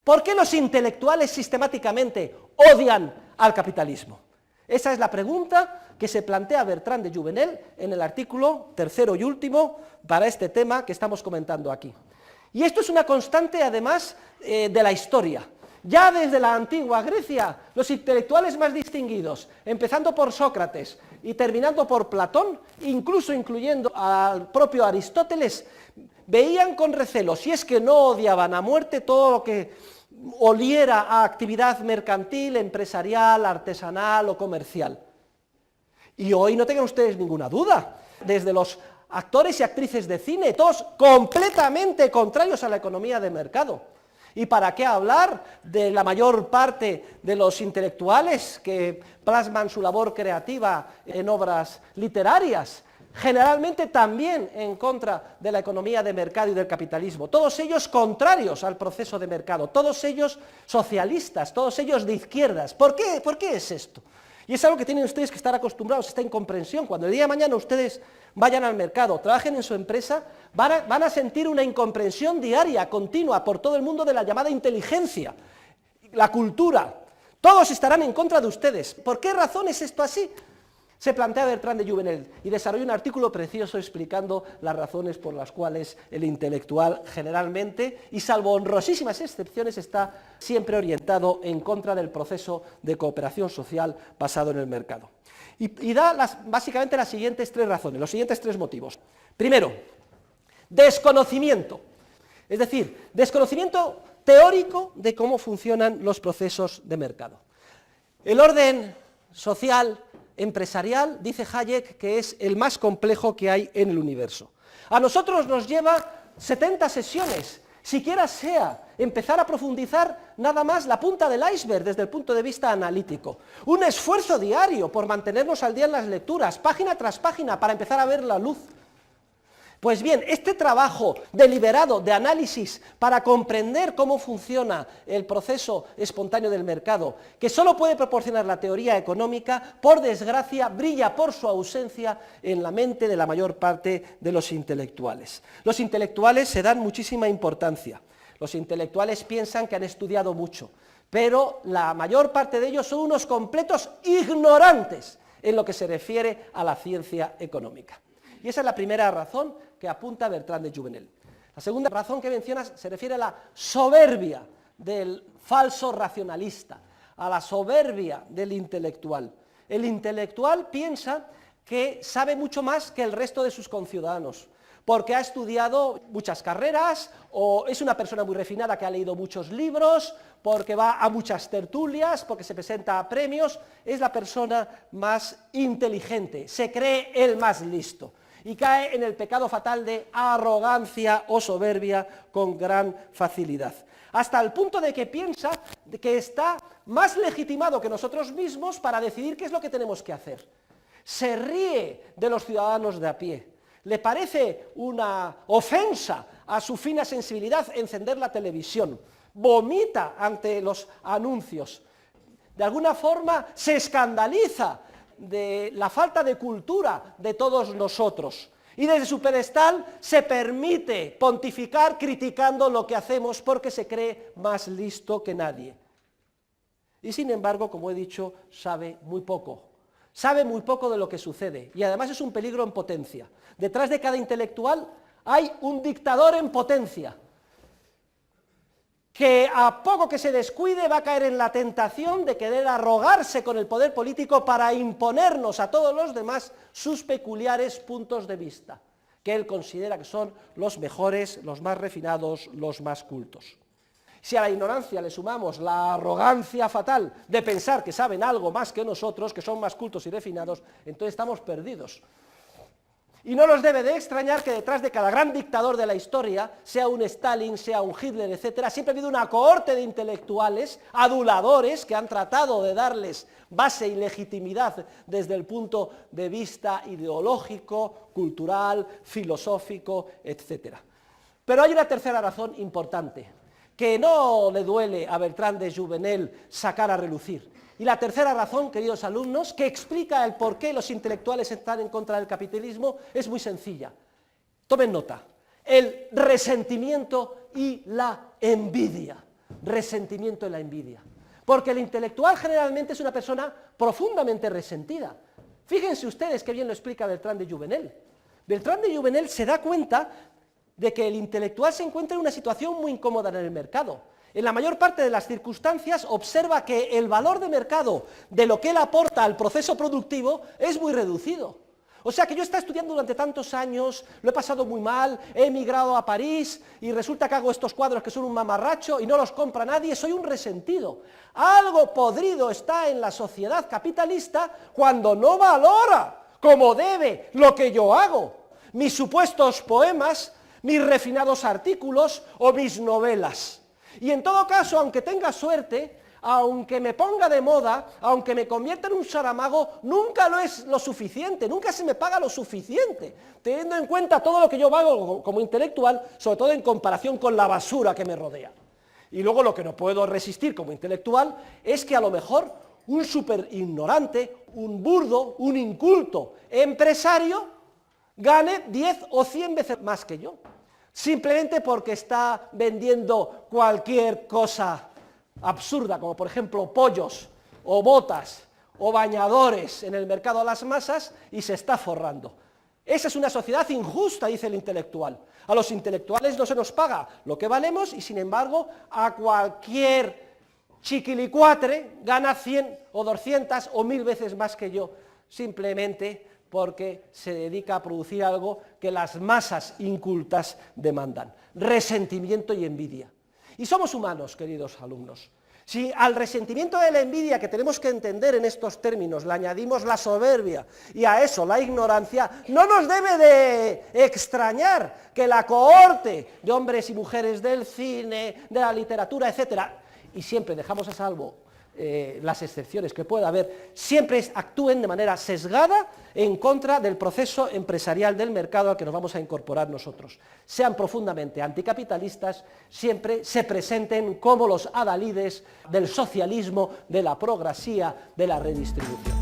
¿Por qué los intelectuales sistemáticamente odian al capitalismo? Esa es la pregunta que se plantea Bertrand de Jouvenel en el artículo tercero y último para este tema que estamos comentando aquí. Y esto es una constante, además, de la historia. Ya desde la antigua Grecia, los intelectuales más distinguidos, empezando por Sócrates y terminando por Platón, incluso incluyendo al propio Aristóteles, veían con recelo, si es que no odiaban a muerte todo lo que oliera a actividad mercantil, empresarial, artesanal o comercial. Y hoy no tengan ustedes ninguna duda, desde los actores y actrices de cine, todos completamente contrarios a la economía de mercado. ¿Y para qué hablar de la mayor parte de los intelectuales que plasman su labor creativa en obras literarias? Generalmente también en contra de la economía de mercado y del capitalismo, todos ellos contrarios al proceso de mercado, todos ellos socialistas, todos ellos de izquierdas. ¿Por qué? ¿Por qué es esto? Y es algo que tienen ustedes que estar acostumbrados a esta incomprensión. Cuando el día de mañana ustedes vayan al mercado, trabajen en su empresa, van a sentir una incomprensión diaria, continua, por todo el mundo de la llamada inteligencia, la cultura. Todos estarán en contra de ustedes. ¿Por qué razón es esto así? Se plantea Bertrand de Jouvenel y desarrolla un artículo precioso explicando las razones por las cuales el intelectual generalmente, y salvo honrosísimas excepciones, está siempre orientado en contra del proceso de cooperación social basado en el mercado. Y da básicamente las siguientes tres razones, los siguientes tres motivos. Primero, desconocimiento, es decir, desconocimiento teórico de cómo funcionan los procesos de mercado. El orden social empresarial, dice Hayek, que es el más complejo que hay en el universo. A nosotros nos lleva 70 sesiones, siquiera sea empezar a profundizar nada más la punta del iceberg desde el punto de vista analítico. Un esfuerzo diario por mantenernos al día en las lecturas, página tras página, para empezar a ver la luz. Pues bien, este trabajo deliberado de análisis para comprender cómo funciona el proceso espontáneo del mercado, que solo puede proporcionar la teoría económica, por desgracia, brilla por su ausencia en la mente de la mayor parte de los intelectuales. Los intelectuales se dan muchísima importancia. Los intelectuales piensan que han estudiado mucho, pero la mayor parte de ellos son unos completos ignorantes en lo que se refiere a la ciencia económica. Y esa es la primera razón que apunta Bertrand de Jouvenel. La segunda razón que mencionas se refiere a la soberbia del falso racionalista, a la soberbia del intelectual. El intelectual piensa que sabe mucho más que el resto de sus conciudadanos, porque ha estudiado muchas carreras, o es una persona muy refinada que ha leído muchos libros, porque va a muchas tertulias, porque se presenta a premios, es la persona más inteligente, se cree el más listo, y cae en el pecado fatal de arrogancia o soberbia con gran facilidad, hasta el punto de que piensa que está más legitimado que nosotros mismos para decidir qué es lo que tenemos que hacer. Se ríe de los ciudadanos de a pie, le parece una ofensa a su fina sensibilidad encender la televisión, vomita ante los anuncios, de alguna forma se escandaliza de la falta de cultura de todos nosotros, y desde su pedestal se permite pontificar criticando lo que hacemos porque se cree más listo que nadie. Y sin embargo, como he dicho, sabe muy poco de lo que sucede, y además es un peligro en potencia. Detrás de cada intelectual hay un dictador en potencia, que a poco que se descuide va a caer en la tentación de querer arrogarse con el poder político para imponernos a todos los demás sus peculiares puntos de vista, que él considera que son los mejores, los más refinados, los más cultos. Si a la ignorancia le sumamos la arrogancia fatal de pensar que saben algo más que nosotros, que son más cultos y refinados, entonces estamos perdidos. Y no nos debe de extrañar que detrás de cada gran dictador de la historia, sea un Stalin, sea un Hitler, etc., siempre ha habido una cohorte de intelectuales, aduladores, que han tratado de darles base y legitimidad desde el punto de vista ideológico, cultural, filosófico, etc. Pero hay una tercera razón importante, que no le duele a Bertrand de Jouvenel sacar a relucir. Y la tercera razón, queridos alumnos, que explica el por qué los intelectuales están en contra del capitalismo, es muy sencilla. Tomen nota: el resentimiento y la envidia. resentimiento y la envidia. Porque el intelectual generalmente es una persona profundamente resentida. Fíjense ustedes qué bien lo explica Bertrand de Jouvenel. Bertrand de Jouvenel se da cuenta de que el intelectual se encuentra en una situación muy incómoda en el mercado. En la mayor parte de las circunstancias observa que el valor de mercado de lo que él aporta al proceso productivo es muy reducido. O sea que yo he estado estudiando durante tantos años, lo he pasado muy mal, he emigrado a París y resulta que hago estos cuadros que son un mamarracho y no los compra nadie, soy un resentido. Algo podrido está en la sociedad capitalista cuando no valora como debe lo que yo hago, mis supuestos poemas, mis refinados artículos o mis novelas. Y en todo caso, aunque tenga suerte, aunque me ponga de moda, aunque me convierta en un Saramago, nunca lo es lo suficiente, nunca se me paga lo suficiente, teniendo en cuenta todo lo que yo hago como intelectual, sobre todo en comparación con la basura que me rodea. Y luego lo que no puedo resistir como intelectual es que a lo mejor un súper ignorante, un burdo, un inculto empresario gane 10 o 100 veces más que yo, simplemente porque está vendiendo cualquier cosa absurda, como por ejemplo pollos, o botas, o bañadores en el mercado a las masas, y se está forrando. Esa es una sociedad injusta, dice el intelectual. A los intelectuales no se nos paga lo que valemos, y sin embargo, a cualquier chiquilicuatre gana 100 o 200 o 1000 veces más que yo, simplemente porque se dedica a producir algo que las masas incultas demandan. Resentimiento y envidia. Y somos humanos, queridos alumnos. Si al resentimiento de la envidia, que tenemos que entender en estos términos, le añadimos la soberbia y a eso la ignorancia, no nos debe de extrañar que la cohorte de hombres y mujeres del cine, de la literatura, etcétera, y siempre dejamos a salvo las excepciones que pueda haber, siempre actúen de manera sesgada en contra del proceso empresarial del mercado al que nos vamos a incorporar nosotros. Sean profundamente anticapitalistas, siempre se presenten como los adalides del socialismo, de la progresía, de la redistribución.